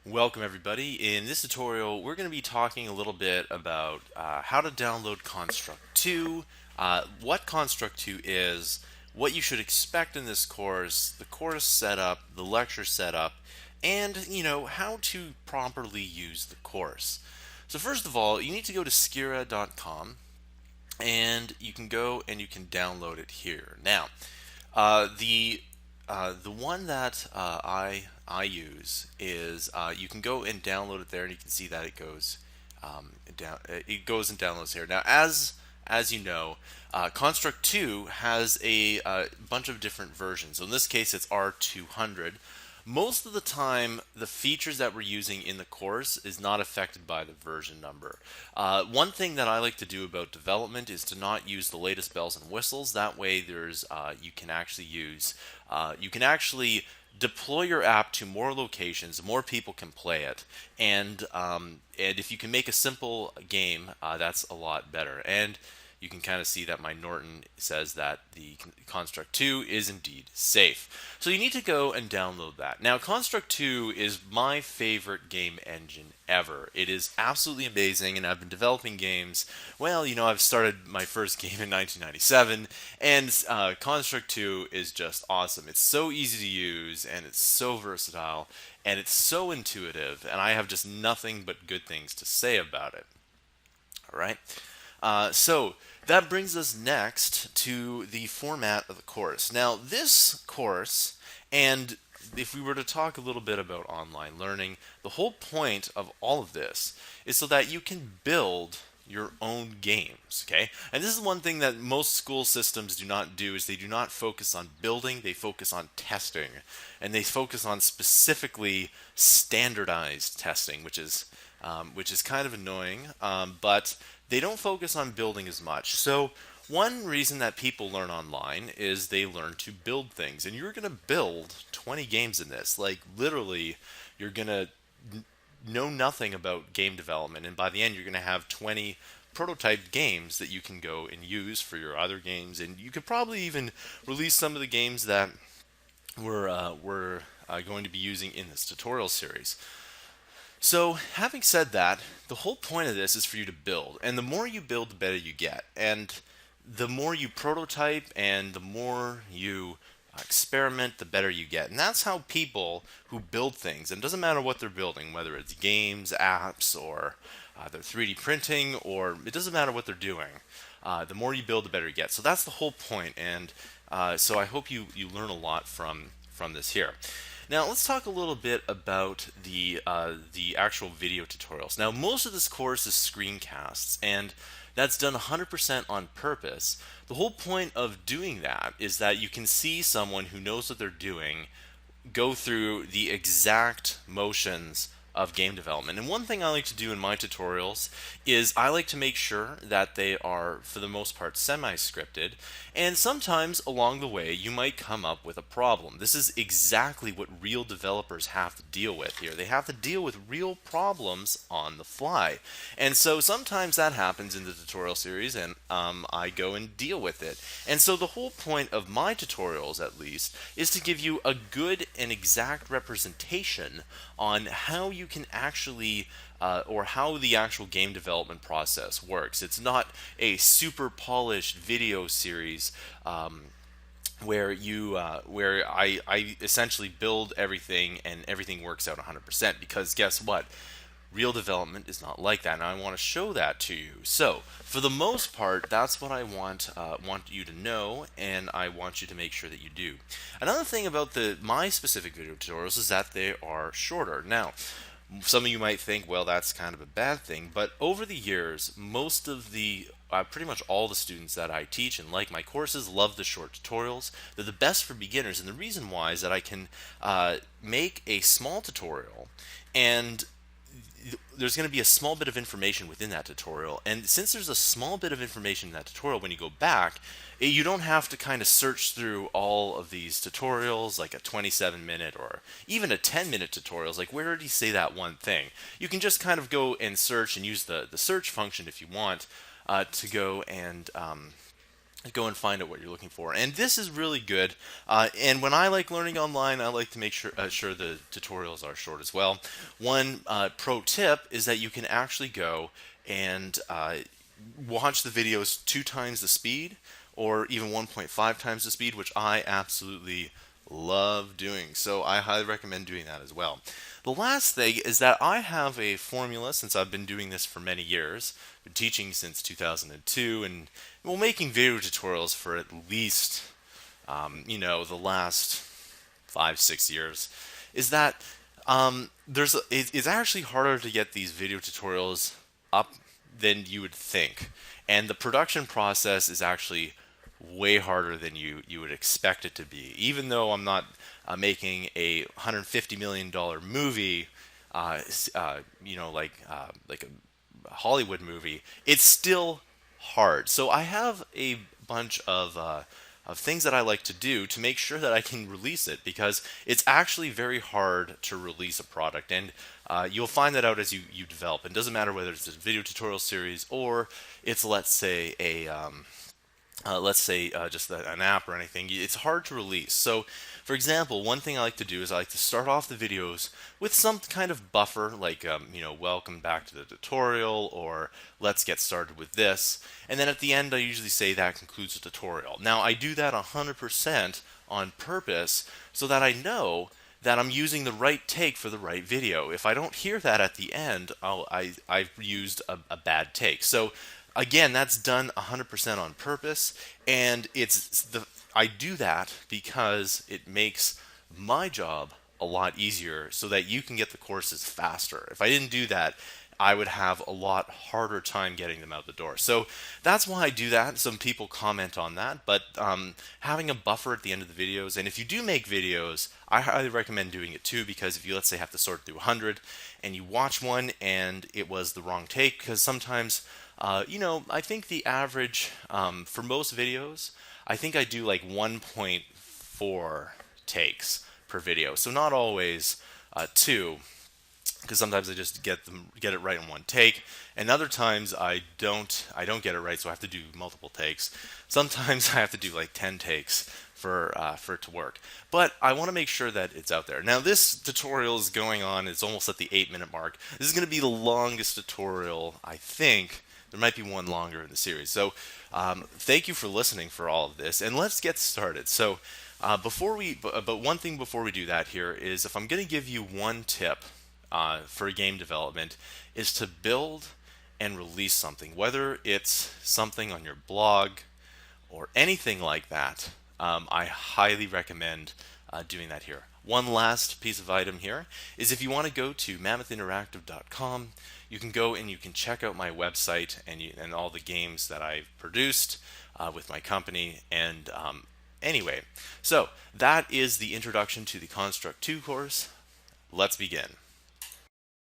Welcome everybody. In this tutorial, we're going to be talking a little bit about how to download Construct 2, what Construct 2 is, what you should expect in this course, the course setup, the lecture setup, and how to properly use the course. So first of all, you need to go to skira.com and you can go and you can download it here. Now, the one that I use is you can go and download it there, and you can see that it goes and downloads here. Now, as you know, Construct 2 has a bunch of different versions. So in this case, it's R200. Most of the time, the features that we're using in the course is not affected by the version number. One thing that I like to do about development is to not use the latest bells and whistles. That way, you can actually deploy your app to more locations, more people can play it, and if you can make a simple game, that's a lot better. And you can kind of see that my Norton says that the Construct 2 is indeed safe. So you need to go and download that. Now, Construct 2 is my favorite game engine ever. It is absolutely amazing, and I've been developing games. Well, I've started my first game in 1997, and Construct 2 is just awesome. It's so easy to use, and it's so versatile, and it's so intuitive, and I have just nothing but good things to say about it. All right. So that brings us next to the format of the course. Now, this course, and if we were to talk a little bit about online learning, the whole point of all of this is so that you can build your own games, okay? And this is one thing that most school systems do not do is they do not focus on building, they focus on testing. And they focus on specifically standardized testing, which is kind of annoying, but they don't focus on building as much. So one reason that people learn online is they learn to build things, and you're going to build 20 games in this. Like literally, you're going to know nothing about game development, and by the end, you're going to have 20 prototype games that you can go and use for your other games, and you could probably even release some of the games that we're going to be using in this tutorial series. So, having said that, the whole point of this is for you to build. And the more you build, the better you get. And the more you prototype and the more you experiment, the better you get. And that's how people who build things, and it doesn't matter what they're building, whether it's games, apps, or they're 3D printing, or it doesn't matter what they're doing. The more you build, the better you get. So that's the whole point. And so I hope you learn a lot from this here. Now let's talk a little bit about the actual video tutorials. Now most of this course is screencasts, and that's done 100% on purpose. The whole point of doing that is that you can see someone who knows what they're doing go through the exact motions of game development. And one thing I like to do in my tutorials is I like to make sure that they are, for the most part, semi-scripted. And sometimes along the way, you might come up with a problem. This is exactly what real developers have to deal with here. They have to deal with real problems on the fly. And so sometimes that happens in the tutorial series, and I go and deal with it. And so the whole point of my tutorials, at least, is to give you a good and exact representation on how you can actually or how the actual game development process works. It's not a super polished video series where I essentially build everything and everything works out 100%, because guess what? Real development is not like that, and I want to show that to you. So, for the most part, that's what I want you to know, and I want you to make sure that you do. Another thing about my specific video tutorials is that they are shorter. Now, some of you might think, well, that's kind of a bad thing, but over the years, pretty much all the students that I teach and like my courses love the short tutorials. They're the best for beginners, and the reason why is that I can make a small tutorial, and there's going to be a small bit of information within that tutorial. And since there's a small bit of information in that tutorial, when you go back, you don't have to kind of search through all of these tutorials, like a 27-minute or even a 10-minute tutorials, like where did he say that one thing? You can just kind of go and search and use the search function if you want to go and go and find out what you're looking for. And this is really good. And when I like learning online, I like to make sure the tutorials are short as well. One pro tip is that you can actually go and watch the videos 2 times the speed or even 1.5 times the speed, which I absolutely love doing. So I highly recommend doing that as well. The last thing is that I have a formula since I've been doing this for many years, been teaching since 2002, and well, making video tutorials for at least, the last 5, 6 years, is that it's actually harder to get these video tutorials up than you would think, and the production process is actually way harder than you would expect it to be. Even though I'm not making a $150 million movie, like a Hollywood movie, it's still hard. So I have a bunch of things that I like to do to make sure that I can release it, because it's actually very hard to release a product, and you'll find that out as you develop. It doesn't matter whether it's a video tutorial series or it's, let's say, just an app or anything. It's hard to release. So, for example, one thing I like to do is I like to start off the videos with some kind of buffer, like welcome back to the tutorial, or let's get started with this. And then at the end, I usually say that concludes the tutorial. Now, I do that 100% on purpose so that I know that I'm using the right take for the right video. If I don't hear that at the end, I've used a bad take. So again, that's done 100% on purpose, and I do that because it makes my job a lot easier so that you can get the courses faster. If I didn't do that, I would have a lot harder time getting them out the door. So that's why I do that. Some people comment on that, but having a buffer at the end of the videos, and if you do make videos, I highly recommend doing it too, because if you, let's say, have to sort through 100 and you watch one and it was the wrong take, because sometimes, I think the average for most videos, I think I do like 1.4 takes per video. So not always two, because sometimes I just get it right in one take, and other times I don't get it right, so I have to do multiple takes. Sometimes I have to do like 10 takes for it to work. But I want to make sure that it's out there. Now this tutorial is going on; it's almost at the 8-minute mark. This is going to be the longest tutorial, I think. There might be one longer in the series. So thank you for listening for all of this, and let's get started. So but one thing before we do that here is, if I'm going to give you one tip for game development, is to build and release something, whether it's something on your blog or anything like that. I highly recommend doing that here. One last piece of item here is, if you want to go to mammothinteractive.com, you can go and you can check out my website and all the games that I've produced with my company. And anyway, so that is the introduction to the Construct 2 course. Let's begin.